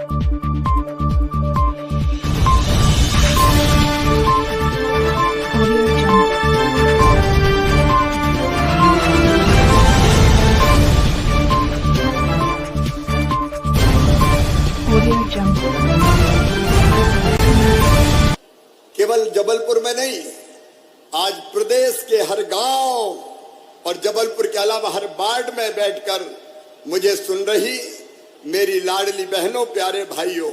केवल जबलपुर में नहीं, आज प्रदेश के हर गांव और जबलपुर के अलावा हर वार्ड में बैठकर मुझे सुन रही मेरी लाडली बहनों, प्यारे भाइयों,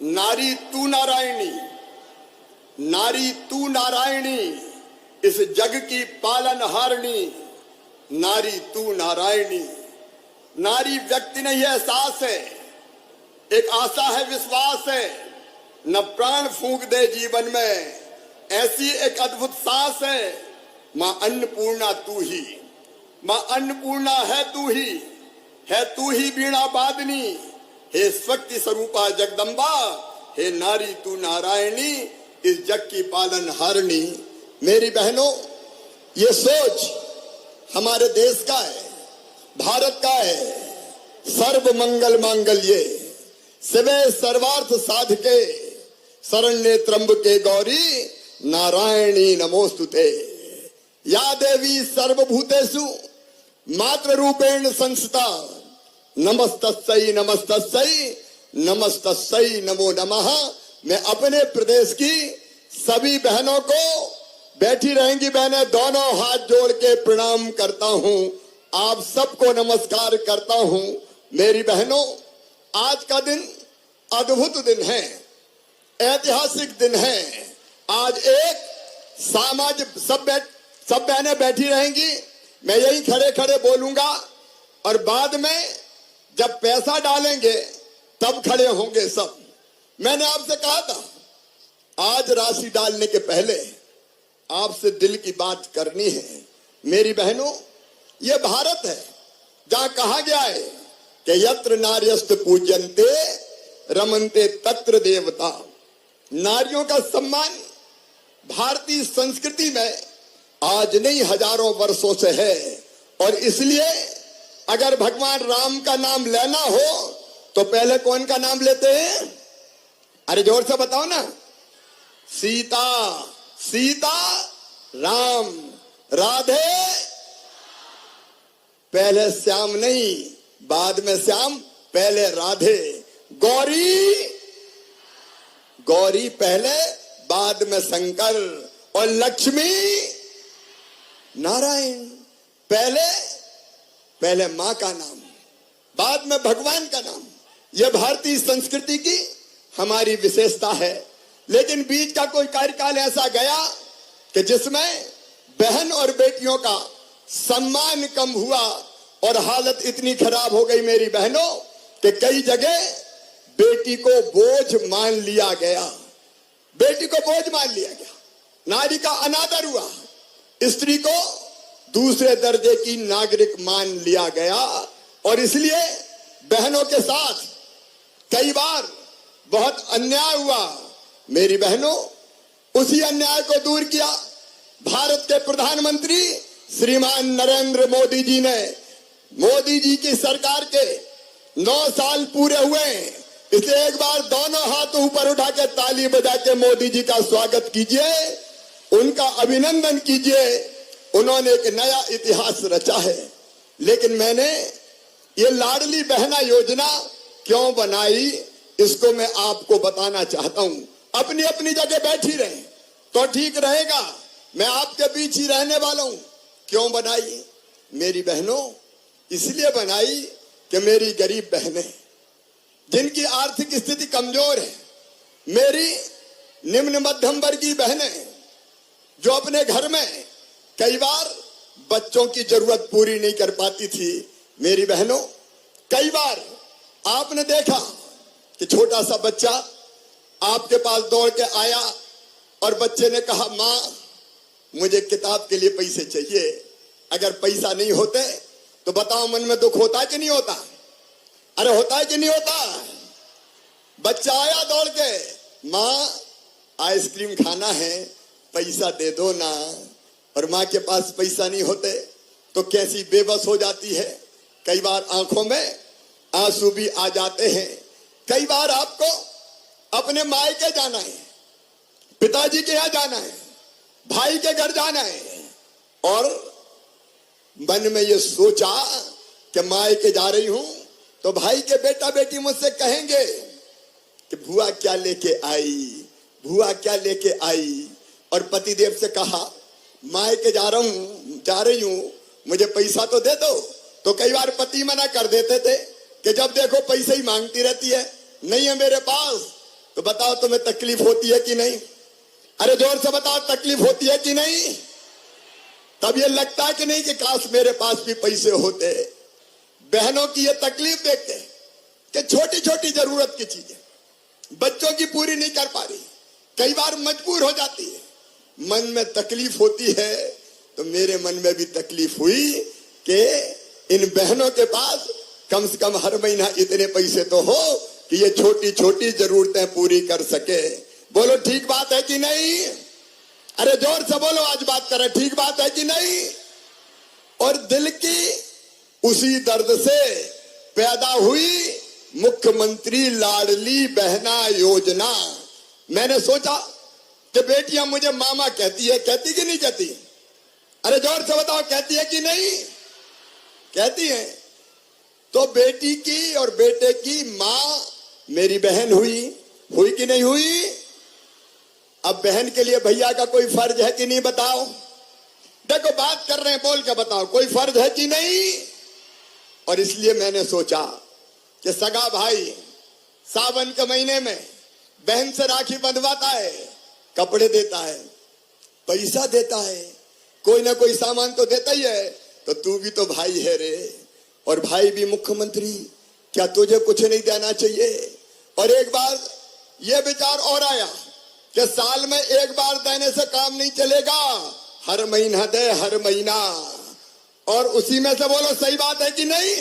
नारी तू नारायणी, नारी तू नारायणी, इस जग की पालनहारिणी, नारी तू नारायणी। नारी व्यक्ति नहीं है, एहसास है, एक आशा है, विश्वास है, न प्राण फूंक दे जीवन में, ऐसी एक अद्भुत सांस है। मां अन्नपूर्णा तू ही, मां अन्नपूर्णा है तू ही वीणा वादनी, हे शक्ति स्वरूपा जगदम्बा, हे नारी तू नारायणी, इस जग की पालनहारिणी। मेरी बहनों, ये सोच हमारे देश का है, भारत का है। सर्व मंगल मांगल्ये शिवे सर्वार्थ साधके, शरण्ये त्र्यंबके गौरी, नारायणी नमोस्तुते। या देवी सर्वभूतेषु मातृ रूपेण संस्थिता, नमस्तस्यै नमस्तस्यै नमस्तस्यै नमो नमः। मैं अपने प्रदेश की सभी बहनों को, बैठी रहेंगी बहनें, दोनों हाथ जोड़ के प्रणाम करता हूं, आप सबको नमस्कार करता हूं। मेरी बहनों, आज का दिन अद्भुत दिन है, ऐतिहासिक दिन है। आज एक सामाजिक सब बहनें बैठी रहेंगी, मैं यही खड़े खड़े बोलूंगा और बाद में जब पैसा डालेंगे तब खड़े होंगे सब। मैंने आपसे कहा था, आज राशि डालने के पहले आपसे दिल की बात करनी है। मेरी बहनों, ये भारत है जहां कहा गया है कि यत्र नार्यस्त पूज्यन्ते रमन्ते तत्र देवता। नारियों का सम्मान भारतीय संस्कृति में आज नहीं, हजारों वर्षों से है। और इसलिए अगर भगवान राम का नाम लेना हो तो पहले कौन का नाम लेते हैं? अरे जोर से बताओ ना। सीता, सीता, राम, राधे, पहले श्याम नहीं, बाद में श्याम, पहले राधे। गौरी, गौरी पहले, बाद में शंकर। और लक्ष्मी नारायण, पहले मां का नाम, बाद में भगवान का नाम। यह भारतीय संस्कृति की हमारी विशेषता है। लेकिन बीच का कोई कार्यकाल ऐसा गया कि जिसमें बहन और बेटियों का सम्मान कम हुआ और हालत इतनी खराब हो गई मेरी बहनों कि कई जगह बेटी को बोझ मान लिया गया, बेटी को बोझ मान लिया गया, नारी का अनादर हुआ, स्त्री को दूसरे दर्जे की नागरिक मान लिया गया। और इसलिए बहनों के साथ कई बार बहुत अन्याय हुआ। मेरी बहनों, उसी अन्याय को दूर किया भारत के प्रधानमंत्री श्रीमान नरेंद्र मोदी जी ने। मोदी जी की सरकार के 9 साल पूरे हुए, इसलिए एक बार दोनों हाथ ऊपर उठा के ताली बजा के मोदी जी का स्वागत कीजिए, उनका अभिनंदन कीजिए। उन्होंने एक नया इतिहास रचा है। लेकिन मैंने ये लाडली बहना योजना क्यों बनाई, इसको मैं आपको बताना चाहता हूं। अपनी अपनी जगह बैठी रहे तो ठीक रहेगा, मैं आपके बीच ही रहने वाला हूं। क्यों बनाई मेरी बहनों? इसलिए बनाई कि मेरी गरीब बहनें, जिनकी आर्थिक स्थिति कमजोर है, मेरी निम्न मध्यम वर्गीय बहनें, जो अपने घर में कई बार बच्चों की जरूरत पूरी नहीं कर पाती थी। मेरी बहनों, कई बार आपने देखा कि छोटा सा बच्चा आपके पास दौड़ के आया और बच्चे ने कहा, मां मुझे किताब के लिए पैसे चाहिए। अगर पैसा नहीं होते तो बताओ मन में दुख होता है कि नहीं होता? अरे होता है कि नहीं होता? बच्चा आया दौड़ के, मां आइसक्रीम खाना है, पैसा दे दो ना। और मां के पास पैसा नहीं होते तो कैसी बेबस हो जाती है, कई बार आंखों में आंसू भी आ जाते हैं। कई बार आपको अपने मायके जाना है, पिताजी के यहाँ जाना है, भाई के घर जाना है, और मन में ये सोचा कि मायके जा रही हूं तो भाई के बेटा बेटी मुझसे कहेंगे कि बुआ क्या लेके आई, बुआ क्या लेके आई। और पतिदेव से कहा मायके जा रही हूं, मुझे पैसा तो दे दो। तो कई बार पति मना कर देते थे कि जब देखो पैसे ही मांगती रहती है, नहीं है मेरे पास। तो बताओ तुम्हें तकलीफ होती है कि नहीं? अरे जोर से बताओ, तकलीफ होती है कि नहीं? तब ये लगता है कि नहीं कि काश मेरे पास भी पैसे होते। बहनों की ये तकलीफ देखते कि छोटी छोटी जरूरत की चीजें बच्चों की पूरी नहीं कर पा रही, कई बार मजबूर हो जाती है, मन में तकलीफ होती है। तो मेरे मन में भी तकलीफ हुई कि इन बहनों के पास कम से कम हर महीना इतने पैसे तो हो कि ये छोटी छोटी जरूरतें पूरी कर सके। बोलो ठीक बात है कि नहीं? अरे जोर से बोलो, आज बात करें, ठीक बात है कि नहीं? और दिल की उसी दर्द से पैदा हुई मुख्यमंत्री लाडली बहना योजना। मैंने सोचा कि बेटियां मुझे मामा कहती है, कहती कि नहीं कहती? अरे जोर से बताओ, कहती है कि नहीं? कहती है। तो बेटी की और बेटे की मां मेरी बहन हुई कि नहीं हुई? अब बहन के लिए भैया का कोई फर्ज है कि नहीं? बताओ। देखो बात कर रहे हैं, बोल के बताओ, कोई फर्ज है कि नहीं? और इसलिए मैंने सोचा कि सगा भाई सावन के महीने में बहन से राखी बंधवाता है, कपड़े देता है, पैसा देता है, कोई ना कोई सामान तो देता ही है। तो तू भी तो भाई है रे, और भाई भी मुख्यमंत्री, क्या तुझे कुछ नहीं देना चाहिए? और एक बार यह विचार और आया कि साल में एक बार देने से काम नहीं चलेगा, हर महीना दे, हर महीना। और उसी में से बोलो सही बात है कि नहीं?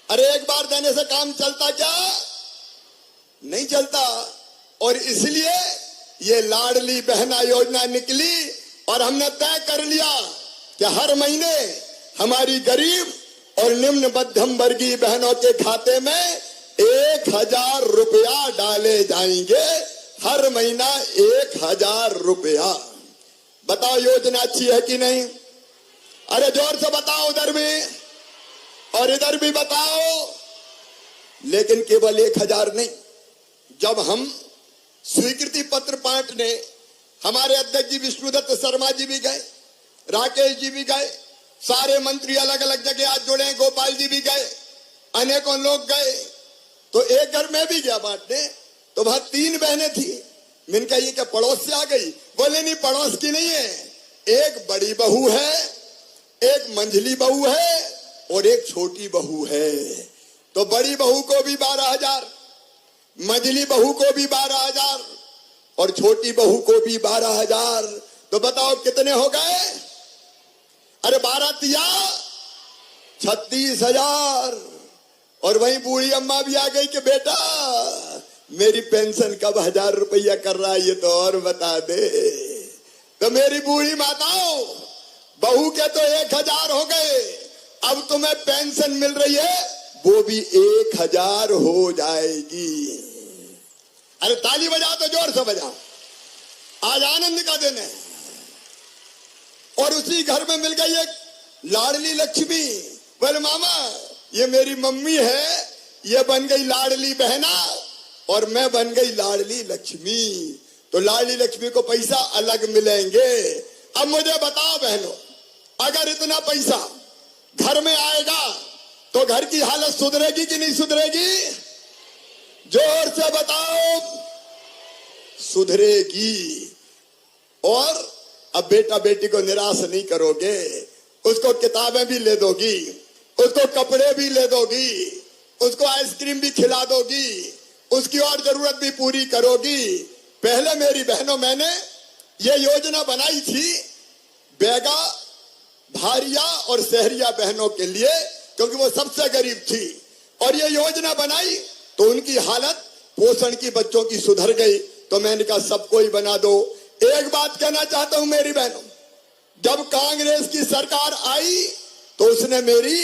अरे एक बार देने से काम चलता क्या? नहीं चलता। और इसलिए ये लाडली बहना योजना निकली और हमने तय कर लिया कि हर महीने हमारी गरीब और निम्न मध्यम वर्गीय बहनों के खाते में 1000 रुपया डाले जाएंगे। हर महीना 1000 रुपया। बताओ योजना अच्छी है कि नहीं? अरे जोर से बताओ, उधर भी और इधर भी बताओ। लेकिन केवल 1000 नहीं, जब हम स्वीकृति पत्र बांटने हमारे अध्यक्ष जी विष्णुदत्त शर्मा जी भी गए, राकेश जी भी गए, सारे मंत्री अलग अलग जगह आज जुड़े, गोपाल जी भी गए, अनेकों लोग गए। तो एक घर में भी गया बांटने, तो वहां 3 बहनें थी। मैंने कहा ये क्या पड़ोस से आ गई? बोले नहीं, पड़ोस की नहीं है, एक बड़ी बहू है, एक मंझली बहू है और एक छोटी बहू है। तो बड़ी बहू को भी 12,000, मंझली बहू को भी 12,000 और छोटी बहू को भी 12,000। तो बताओ कितने हो गए? अरे 12 तिया 36,000। और वहीं बूढ़ी अम्मा भी आ गई कि बेटा मेरी पेंशन कब 1000 रुपया कर रहा है, ये तो और बता दे। तो मेरी बूढ़ी माताओं, बहू के तो 1000 हो गए, अब तुम्हें पेंशन मिल रही है वो भी 1000 हो जाएगी। अरे ताली बजाओ तो जोर से बजाओ, आज आनंद का दिन है। और उसी घर में मिल गई एक लाडली लक्ष्मी। बोले मामा ये मेरी मम्मी है, ये बन गई लाडली बहना और मैं बन गई लाडली लक्ष्मी। तो लाडली लक्ष्मी को पैसा अलग मिलेंगे। अब मुझे बताओ बहनों, अगर इतना पैसा घर में आएगा तो घर की हालत सुधरेगी कि नहीं सुधरेगी? जोर से बताओ, सुधरेगी। और अब बेटा बेटी को निराश नहीं करोगे, उसको किताबें भी ले दोगी, उसको कपड़े भी ले दोगी, उसको आइसक्रीम भी खिला दोगी, उसकी और जरूरत भी पूरी करोगी। पहले मेरी बहनों मैंने ये योजना बनाई थी बेगा, भारिया और शहरिया बहनों के लिए, क्योंकि वो सबसे गरीब थी। और ये योजना बनाई तो उनकी हालत पोषण की बच्चों की सुधर गई। तो मैंने कहा सबको ही बना दो। एक बात कहना चाहता हूं मेरी बहनों, जब कांग्रेस की सरकार आई तो उसने मेरी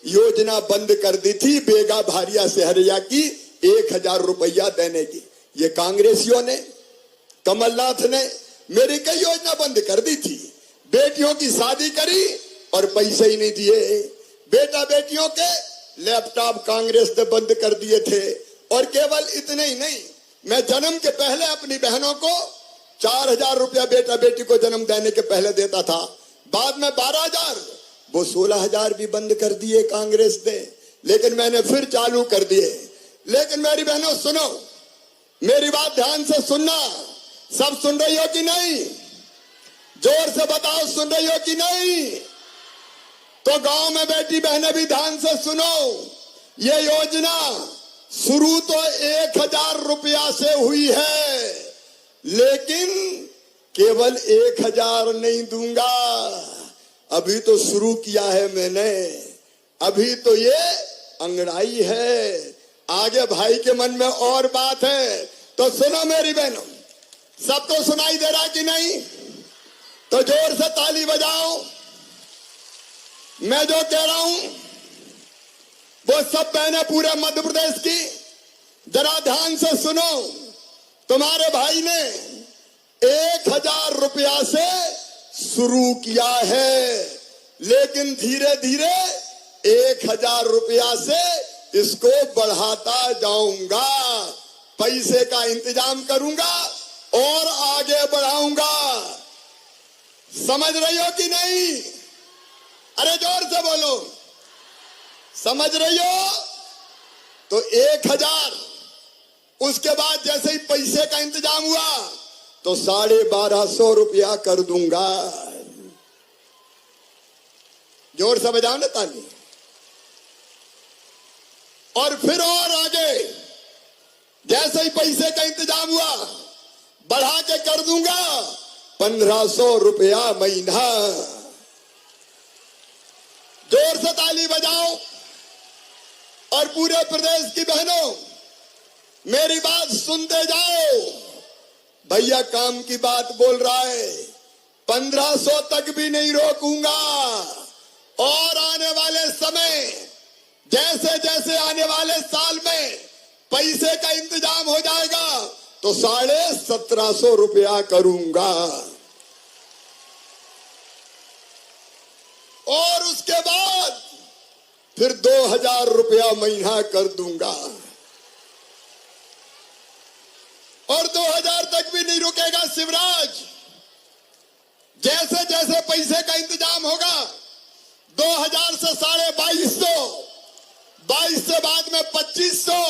योजना बंद कर दी थी बेगा, भारिया, शहरिया की 1000 रुपया देने की। ये कांग्रेसियों ने, कमलनाथ ने मेरी कई योजना बंद कर दी थी। बेटियों की शादी करी और पैसे ही नहीं दिए। बेटा बेटियों के लैपटॉप कांग्रेस ने बंद कर दिए थे। और केवल इतने ही नहीं, मैं जन्म के पहले अपनी बहनों को 4000 रुपया बेटा बेटी को जन्म देने के पहले देता था। बाद में 12000, वो 16000 भी बंद कर दिए कांग्रेस ने, लेकिन मैंने फिर चालू कर दिए। लेकिन मेरी बहनों सुनो, मेरी बात ध्यान से सुनना। सब सुन रही हो कि नहीं? जोर से बताओ, सुन रही हो कि नहीं? तो गांव में बैठी बहनें भी ध्यान से सुनो। ये योजना शुरू तो 1000 रुपया से हुई है, लेकिन केवल 1000 नहीं दूंगा। अभी तो शुरू किया है मैंने, अभी तो ये अंगड़ाई है। आगे भाई के मन में और बात है। तो सुनो मेरी बहनों, सबको सुनाई दे रहा कि नहीं? तो जोर से ताली बजाओ। मैं जो कह रहा हूं वो सब बहनें पूरे मध्य प्रदेश की जरा ध्यान से सुनो। तुम्हारे भाई ने 1000 रुपया से शुरू किया है, लेकिन धीरे धीरे 1000 रुपया से इसको बढ़ाता जाऊंगा। पैसे का इंतजाम करूंगा और आगे बढ़ाऊंगा। समझ रही हो कि नहीं? अरे जोर से बोलो, समझ रही हो? तो 1000, उसके बाद जैसे ही पैसे का इंतजाम हुआ तो 1250 रुपया कर दूंगा। जोर से बजाओ ना ताली। और फिर और आगे जैसे ही पैसे का इंतजाम हुआ बढ़ा के कर दूंगा 1500 रुपया महीना। जोर से ताली बजाओ। और पूरे प्रदेश की बहनों मेरी बात सुनते जाओ। भैया काम की बात बोल रहा है, 1500 तक भी नहीं रोकूंगा। और आने वाले समय, जैसे जैसे आने वाले साल में पैसे का इंतजाम हो जाएगा तो 1750 रुपया करूंगा। और उसके बाद फिर 2000 रुपया महीना कर दूंगा। और 2000 तक भी नहीं रुकेगा शिवराज। जैसे जैसे पैसे का इंतजाम होगा 2000 से 2250, 22 से बाद में 2500,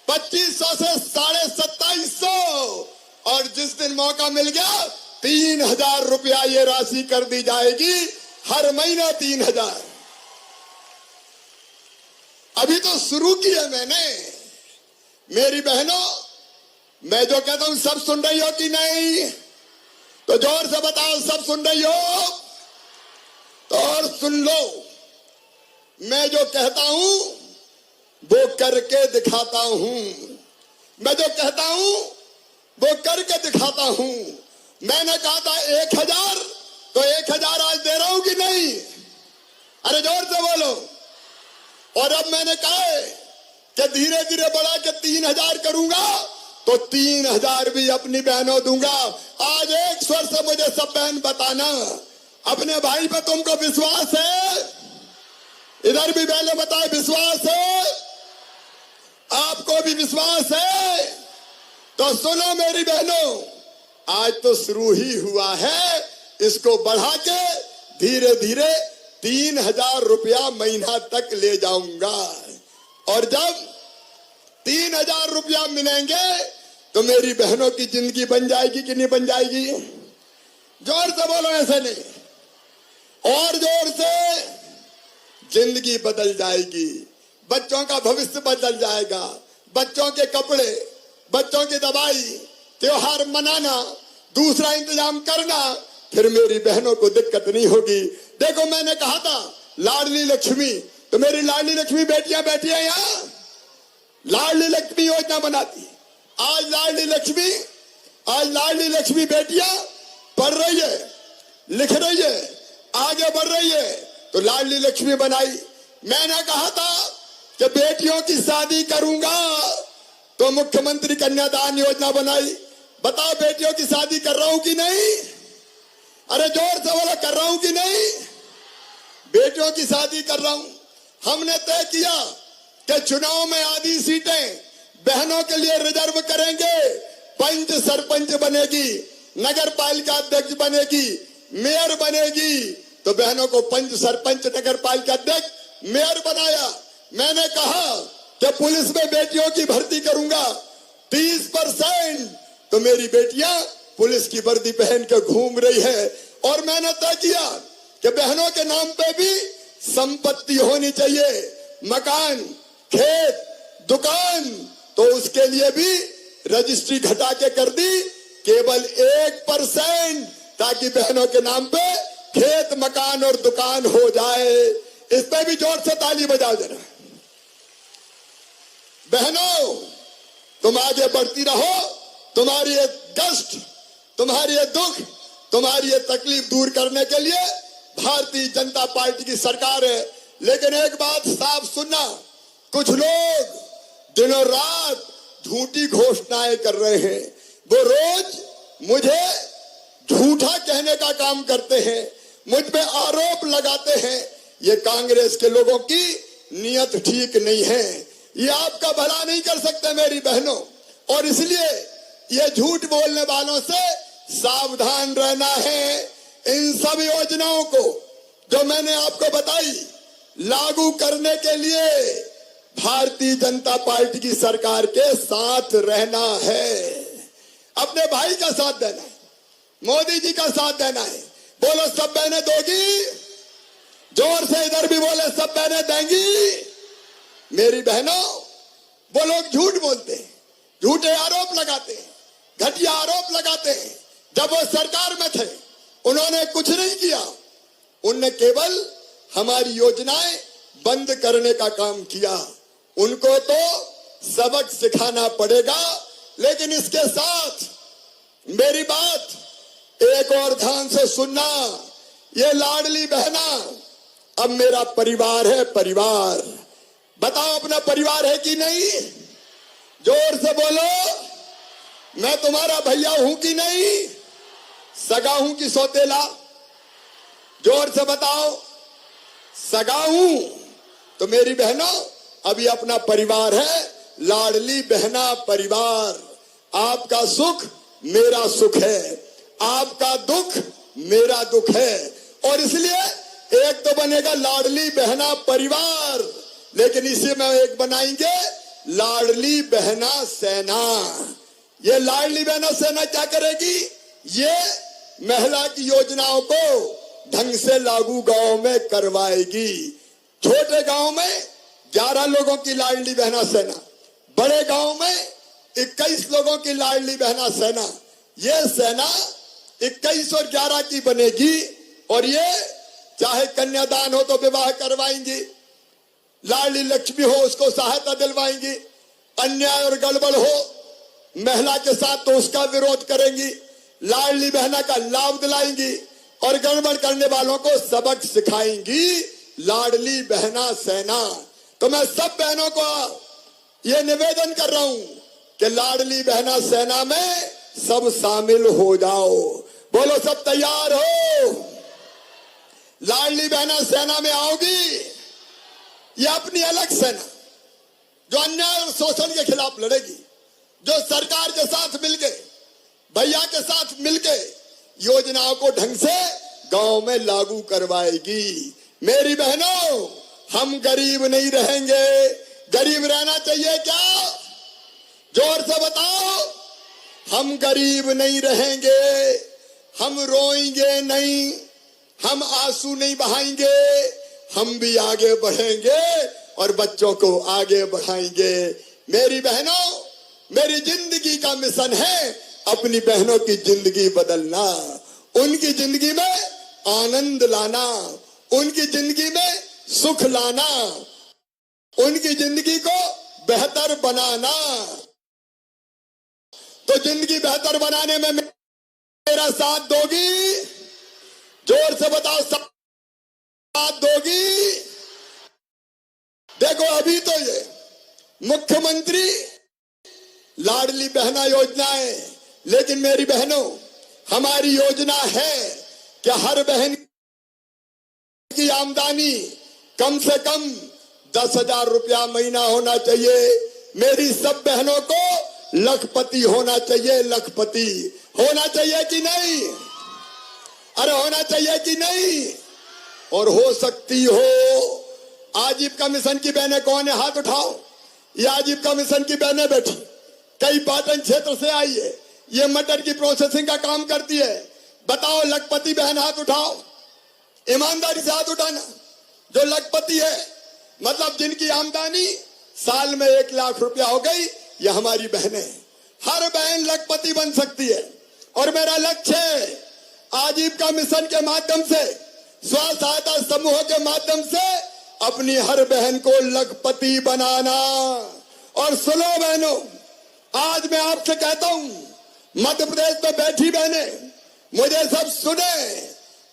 2500 से 2750, और जिस दिन मौका मिल गया 3000 रुपया ये राशि कर दी जाएगी। हर महीना 3000। अभी तो शुरू किया मैंने। मेरी बहनों, मैं जो कहता हूं सब सुन रही हो कि नहीं? तो जोर से बताओ, सब सुन रही हो? तो और सुन लो, मैं जो कहता हूं वो करके दिखाता हूं। मैं जो कहता हूं वो करके दिखाता हूं। मैंने कहा था 1000, तो 1000 आज दे रहा हूं कि नहीं? अरे जोर से बोलो। और अब मैंने कहा है कि धीरे धीरे बढ़ा के 3000 करूंगा, तो 3000 भी अपनी बहनों दूंगा। आज एक स्वर से मुझे सब बहन बताना, अपने भाई पे तुमको विश्वास है? इधर भी बहने बताए विश्वास है? आपको भी विश्वास है? तो सुनो मेरी बहनों, आज तो शुरू ही हुआ है। इसको बढ़ा के धीरे धीरे 3000 रुपया महीना तक ले जाऊंगा। और जब 3000 रुपया मिलेंगे तो मेरी बहनों की जिंदगी बन जाएगी कि नहीं बन जाएगी? जोर से बोलो, ऐसे नहीं, और जोर से। जिंदगी बदल जाएगी, बच्चों का भविष्य बदल जाएगा। बच्चों के कपड़े, बच्चों की दवाई, त्योहार मनाना, दूसरा इंतजाम करना, फिर मेरी बहनों को दिक्कत नहीं होगी। देखो मैंने कहा था लाडली लक्ष्मी, तो मेरी लाडली लक्ष्मी बेटियां बैठी है यहां, लाडली लक्ष्मी योजना बनाती। आज लाडली लक्ष्मी बेटियां पढ़ रही है, लिख रही है, आगे बढ़ रही है, तो लाडली लक्ष्मी बनाई। मैंने कहा था कि बेटियों की शादी करूंगा तो मुख्यमंत्री कन्यादान योजना बनाई। बताओ बेटियों की शादी कर रहा हूं कि नहीं? अरे जोर से बोलो, कर रहा हूं कि नहीं? बेटियों की शादी कर रहा हूं। हमने तय किया कि चुनाव में आधी सीटें बहनों के लिए रिजर्व करेंगे। पंच सरपंच बनेगी, नगर पालिका अध्यक्ष बनेगी, मेयर बनेगी। तो बहनों को पंच सरपंच नगर पालिका अध्यक्ष मेयर बनाया। मैंने कहा कि पुलिस में बेटियों की भर्ती करूंगा 30%। तो मेरी बेटियां पुलिस की वर्दी पहन के घूम रही है। और मैंने तय किया कि बहनों के नाम पे भी संपत्ति होनी चाहिए, मकान, खेत, दुकान। तो उसके लिए भी रजिस्ट्री घटा के कर दी केवल 1%, ताकि बहनों के नाम पे खेत, मकान और दुकान हो जाए। इस पे भी जोर से ताली बजा देना। बहनों, तुम आगे बढ़ती रहो। तुम्हारी ये कष्ट, तुम्हारी ये दुख, तुम्हारी ये तकलीफ दूर करने के लिए भारतीय जनता पार्टी की सरकार है। लेकिन एक बात साफ सुनना, कुछ लोग दिनों रात झूठी घोषणाएं कर रहे हैं। वो रोज मुझे झूठा कहने का काम करते हैं, मुझ पे आरोप लगाते हैं। ये कांग्रेस के लोगों की नीयत ठीक नहीं है। ये आपका भला नहीं कर सकते मेरी बहनों। और इसलिए ये झूठ बोलने वालों से सावधान रहना है। इन सब योजनाओं को जो मैंने आपको बताई लागू करने के लिए भारतीय जनता पार्टी की सरकार के साथ रहना है। अपने भाई का साथ देना है, मोदी जी का साथ देना है। बोलो, सब बहनें दोगी? जोर से इधर भी बोले, सब बहनें देंगी? मेरी बहनों, वो लोग झूठ बोलते हैं, झूठे आरोप लगाते हैं, घटिया आरोप लगाते हैं। जब वो सरकार में थे उन्होंने कुछ नहीं किया, उनने केवल हमारी योजनाएं बंद करने का काम किया। उनको तो सबक सिखाना पड़ेगा। लेकिन इसके साथ मेरी बात एक और ध्यान से सुनना। ये लाडली बहना अब मेरा परिवार है। परिवार, बताओ अपना परिवार है कि नहीं? जोर से बोलो, मैं तुम्हारा भैया हूं कि नहीं? सगा हूं कि सौतेला? जोर से बताओ। सगा हूं। तो मेरी बहनों, अभी अपना परिवार है, लाडली बहना परिवार। आपका सुख मेरा सुख है, आपका दुख मेरा दुख है। और इसलिए एक तो बनेगा लाडली बहना परिवार, लेकिन इसी में एक बनाएंगे लाडली बहना सेना। ये लाडली बहना सेना क्या करेगी? ये महिला की योजनाओं को ढंग से लागू गांव में करवाएगी। छोटे गांव में 11 लोगों की लाडली बहना सेना, बड़े गांव में 21 लोगों की लाडली बहना सेना। ये सेना 21 और 11 की बनेगी। और ये चाहे कन्यादान हो तो विवाह करवाएंगी, लाडली लक्ष्मी हो उसको सहायता दिलवाएंगी, अन्याय और गड़बड़ हो महिला के साथ तो उसका विरोध करेंगी, लाडली बहना का लाभ दिलाएंगी और गड़बड़ करने वालों को सबक सिखाएंगी लाडली बहना सेना। तो मैं सब बहनों को ये निवेदन कर रहा हूं कि लाडली बहना सेना में सब शामिल हो जाओ। बोलो, सब तैयार हो? लाडली बहना सेना में आओगी? ये अपनी अलग सेना जो अन्याय और शोषण के खिलाफ लड़ेगी, जो सरकार के साथ मिलके, भैया के साथ मिलके योजनाओं को ढंग से गांव में लागू करवाएगी। मेरी बहनों, हम गरीब नहीं रहेंगे। गरीब रहना चाहिए क्या? जोर से बताओ। हम गरीब नहीं रहेंगे, हम रोएंगे नहीं, हम आंसू नहीं बहाएंगे, हम भी आगे बढ़ेंगे और बच्चों को आगे बढ़ाएंगे। मेरी बहनों, मेरी जिंदगी का मिशन है अपनी बहनों की जिंदगी बदलना, उनकी जिंदगी में आनंद लाना, उनकी जिंदगी में सुख लाना, उनकी जिंदगी को बेहतर बनाना। तो जिंदगी बेहतर बनाने में मेरा साथ दोगी? जोर से बताओ, साथ दोगी? देखो, अभी तो ये मुख्यमंत्री लाडली बहना योजनाएं, लेकिन मेरी बहनों, हमारी योजना है कि हर बहन की आमदनी कम से कम 10,000 रुपया महीना होना चाहिए। मेरी सब बहनों को लखपति होना चाहिए, लखपति होना चाहिए कि नहीं? अरे होना चाहिए कि नहीं? और हो सकती हो। आजीविका मिशन की बहनें कौन है? हाथ उठाओ। ये आजीविका मिशन की बहनें बैठी, कई पाटन क्षेत्र से आई है, ये मटर की प्रोसेसिंग का काम करती है। बताओ, लखपति बहन हाथ उठाओ, ईमानदारी से हाथ उठाना। जो लखपति है मतलब जिनकी आमदनी साल में 1 लाख रुपया हो गई, ये हमारी बहनें। हर बहन लखपति बन सकती है। और मेरा लक्ष्य है आजीविका मिशन के माध्यम से, स्व सहायता समूह के माध्यम से अपनी हर बहन को लखपति बनाना। और सुनो बहनों, आज मैं आपसे कहता हूं, मध्य प्रदेश में बैठी बहनें, मुझे सब सुने।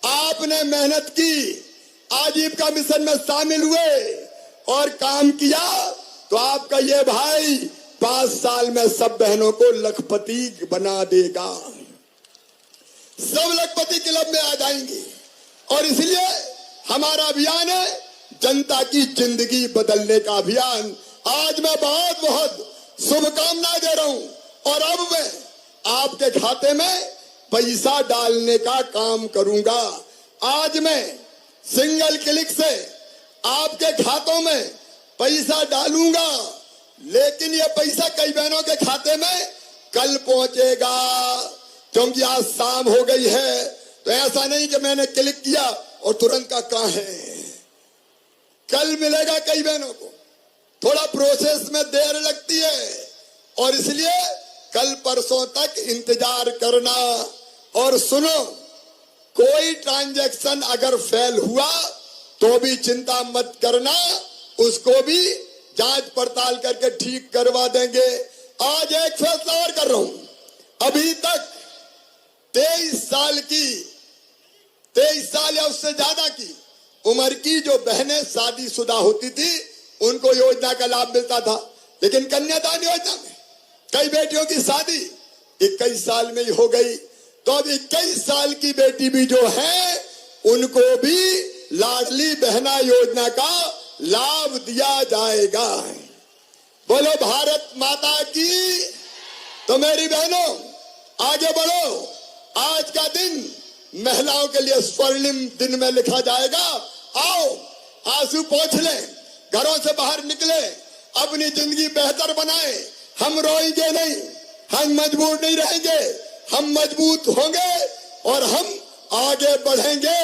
आपने मेहनत की, आजीविका मिशन में शामिल हुए और काम किया, तो आपका ये भाई 5 साल में सब बहनों को लखपति बना देगा। सब लखपति क्लब में आ जाएंगी। और इसलिए हमारा अभियान है जनता की जिंदगी बदलने का अभियान। आज मैं बहुत बहुत शुभकामनाएं दे रहा हूं। और अब मैं आपके खाते में पैसा डालने का काम करूंगा। आज मैं सिंगल क्लिक से आपके खातों में पैसा डालूंगा, लेकिन ये पैसा कई बहनों के खाते में कल पहुंचेगा, क्योंकि आज शाम हो गई है। तो ऐसा नहीं कि मैंने क्लिक किया और तुरंत का कहां है। कल मिलेगा कई बहनों को। थोड़ा प्रोसेस में देर लगती है और इसलिए कल परसों तक इंतजार करना। और सुनो, कोई ट्रांजैक्शन अगर फेल हुआ तो भी चिंता मत करना, उसको भी जांच पड़ताल करके ठीक करवा देंगे। आज एक फैसला और कर रहा हूं। अभी तक 23 साल या उससे ज्यादा की उम्र की जो बहनें शादीशुदा होती थी, उनको योजना का लाभ मिलता था। लेकिन कन्यादान योजना में कई बेटियों की शादी 21 साल में ही हो गई। तो अब 21 साल की बेटी भी जो है, उनको भी लाडली बहना योजना का लाभ दिया जाएगा। बोलो भारत माता की। तो मेरी बहनों, आगे बढ़ो। आज का दिन महिलाओं के लिए स्वर्णिम दिन में लिखा जाएगा। आओ, आंसू पोंछ लें, घरों से बाहर निकले, अपनी जिंदगी बेहतर बनाए। हम रोएंगे नहीं, हम मजबूर नहीं रहेंगे, हम मजबूत होंगे और हम आगे बढ़ेंगे।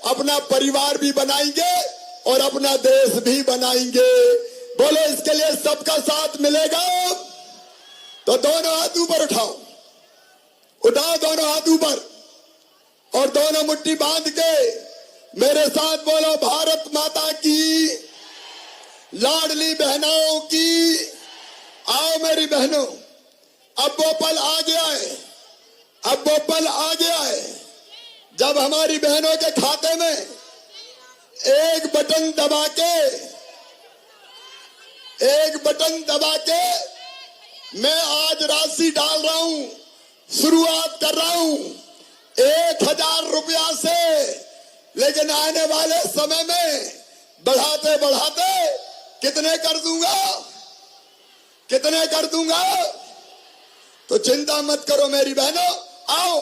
अपना परिवार भी बनाएंगे और अपना देश भी बनाएंगे। बोलो, इसके लिए सबका साथ मिलेगा। तो दोनों हाथ ऊपर उठाओ, उठाओ दोनों हाथ ऊपर और दोनों मुट्ठी बांध के मेरे साथ बोलो, भारत माता की, लाडली बहनों की। आओ मेरी बहनों, अब वो पल आ गया है, अब वो पल आ गया है जब हमारी बहनों के खाते में एक बटन दबा के मैं आज राशि डाल रहा हूं, शुरुआत कर रहा हूं 1,000 रुपया से। लेकिन आने वाले समय में बढ़ाते बढ़ाते कितने कर दूंगा। तो चिंता मत करो मेरी बहनों, आओ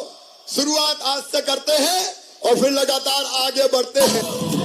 शुरुआत आज से करते हैं और फिर लगातार आगे बढ़ते हैं।